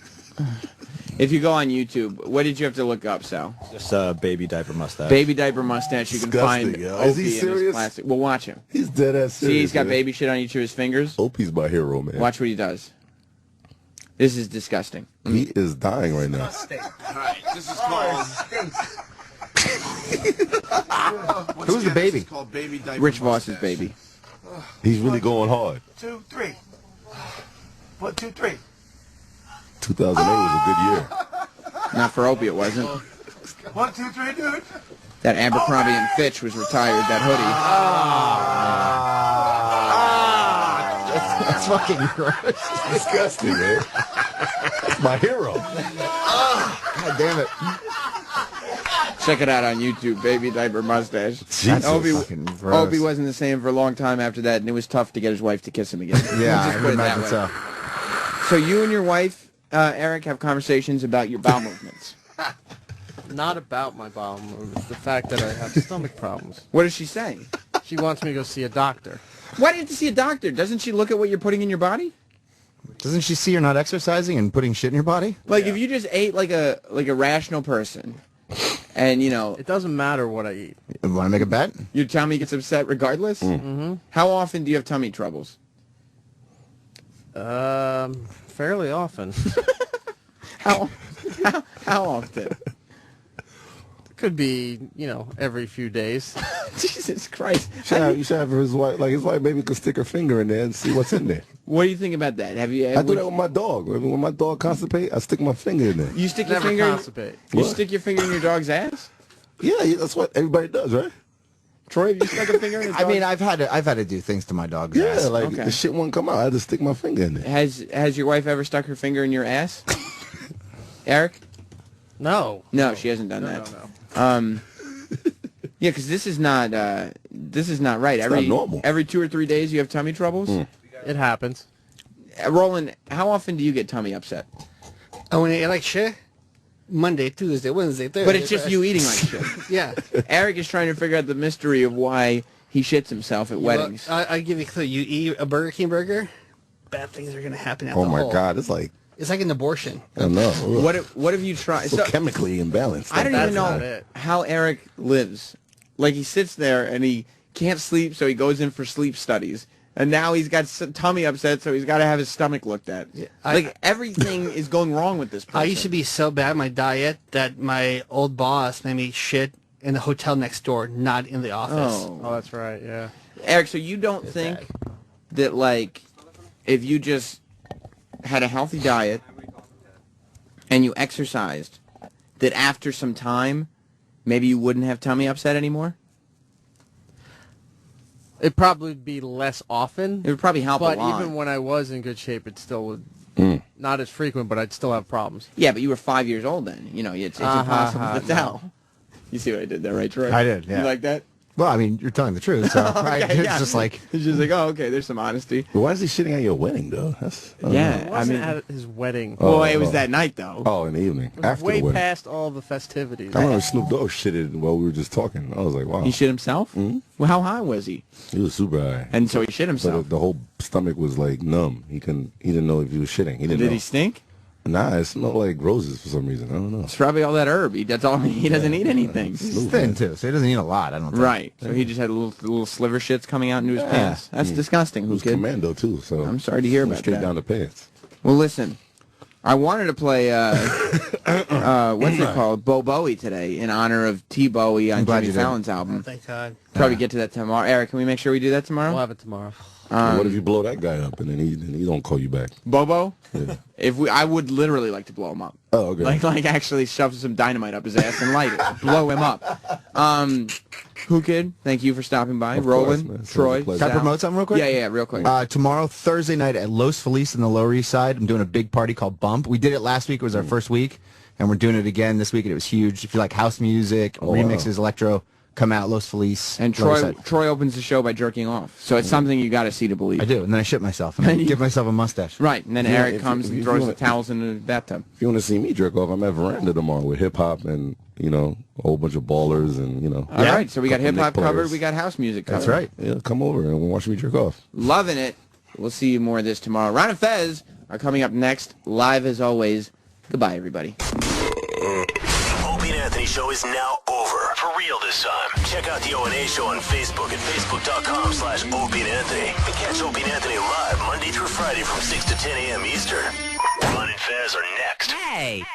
If you go on YouTube, what did you have to look up, Sal? Just baby diaper mustache. Baby diaper mustache. You can find Yo. Opie Is he in his serious? plastic. Well, watch him. He's dead ass serious. See, he's got man. baby shit on each of his fingers. Opie's my hero, man. Watch what he does. This is disgusting. He is dying right now. Alright, this is called... Who's the baby? It's called baby diaper Rich Voss's mustache. baby. He's really going hard. 2, 3. 1, 2, 3. 2008 was a good year. Not for Opie, it wasn't. 1, 2, 3, dude. That Abercrombie and Fitch was retired, that hoodie. That's fucking gross. Disgusting, man. That's my hero. God damn it. Check it out on YouTube, baby diaper mustache. Jesus. Fucking gross. Opie wasn't the same for a long time after that, and it was tough to get his wife to kiss him again. Yeah, Let's just I put would it that imagine way. so. So you and your wife, Eric, have conversations about your bowel movements. Not about my bowel movements. The fact that I have stomach problems. What does she say? She wants me to go see a doctor. Why do you have to see a doctor? Doesn't she look at what you're putting in your body? Doesn't she see you're not exercising and putting shit in your body? Like if you just ate like a rational person, and you know, It doesn't matter what I eat. Want to make a bet? your tummy gets upset regardless. Mm-hmm. How often do you have tummy troubles? Fairly often. How often? Could be, every few days. Jesus Christ! You should have his wife. Like his wife, maybe could stick her finger in there and see what's in there. What do you think about that? Have you? I do that with my dog. When my dog constipates, I stick my finger in there. You stick your Never finger. constipate. You What? stick your finger in your dog's ass. Yeah, that's what everybody does, right? Troy, have you stuck a finger in a dog's I mean, I've had to do things to my dog's Yeah, ass. like Okay. the shit won't come out. I had to stick my finger in there. Has your wife ever stuck her finger in your ass? Eric? No. No, she hasn't done that. No. Yeah, because this is not right. It's not normal. Every 2 or 3 days you have tummy troubles. It happens. Roland, how often do you get tummy upset? I want to eat like shit. Monday, Tuesday, Wednesday, Thursday. But it's just you eating like shit. Yeah. Eric is trying to figure out the mystery of why he shits himself at weddings. I'll give you a clue. You eat a Burger King burger, bad things are going to happen at Oh the my hole. God, it's like It's like an abortion. I know. What have you tried? So chemically imbalanced. I don't even That's not know it. how Eric lives. Like he sits there and he can't sleep, so he goes in for sleep studies. And now he's got tummy upset, so he's got to have his stomach looked at. Yeah, everything is going wrong with this person. I used to be so bad at my diet that my old boss made me shit in the hotel next door, not in the office. Oh, that's right, yeah. Eric, so you don't think that, like, if you just had a healthy diet and you exercised, that after some time, maybe you wouldn't have tummy upset anymore? It'd probably be less often. It would probably help But a lot. even when I was in good shape, it still would. Not as frequent, but I'd still have problems. Yeah, but you were 5 years old then. You know, it's impossible to tell. You see what I did there, right, Troy? I did, yeah. You like that? Well, I mean, you're telling the truth, so it's just like... It's just like, oh, okay, there's some honesty. But why is he shitting at your wedding, though? That's I don't Yeah. know. It wasn't I mean- at his wedding. Well, it was that night, though. Oh, in the evening It was after way the wedding. past all the festivities. I remember Snoop Dogg shitted while we were just talking. I was like, wow. He shit himself? Mhm. Well, how high was he? He was super high. And so he shit So himself. the whole stomach was like numb. He didn't know if he was shitting. He didn't Did know. he stink? Nah, it smelled like roses for some reason. I don't know. It's probably all that herb. That's all. He doesn't eat anything. He's thin, too, so he doesn't eat a lot, I don't think. Right. So he just had little sliver shits coming out into his Yeah. pants. That's disgusting. He Who was kid? commando too. So I'm sorry to hear went about straight that. down the pants. Well, listen. I wanted to play what's it called, Bo Bowie today in honor of T Bowie on I'm glad Jimmy you did. Fallon's Oh, album. thank God. Probably get to that tomorrow. Eric, can we make sure we do that tomorrow? We'll have it tomorrow. What if you blow that guy up and then he don't call you back? Bobo? Yeah. I would literally like to blow him up. Oh, okay. Like actually shove some dynamite up his ass and light it. Blow him up. Whoo Kid, thank you for stopping by. Roland, Troy, Can I Sal. promote something real quick? Yeah, real quick. Tomorrow, Thursday night at Los Feliz in the Lower East Side, I'm doing a big party called Bump. We did it last week. It was our first week, and we're doing it again this week, and it was huge. If you like house music, remixes, electro, come out, Los Feliz. And Troy opens the show by jerking off. So it's something you got to see to believe. I do, and then I shit myself, and I give myself a mustache. Right, and then Eric comes and throws the towels in the bathtub. If you want to see me jerk off, I'm at Veranda tomorrow with hip-hop and, a whole bunch of ballers and, All right, so we got hip-hop covered, we got house music covered. That's right. Yeah, come over and watch me jerk off. Loving it. We'll see you more of this tomorrow. Ron and Fez are coming up next, live as always. Goodbye, everybody. Opie and Anthony show is now over. For real this time. Check out the O&A show on Facebook at facebook.com/Opie and Anthony. And catch Opie and Anthony live Monday through Friday from 6 to 10 a.m. Eastern. Ron and Fez are next. Hey!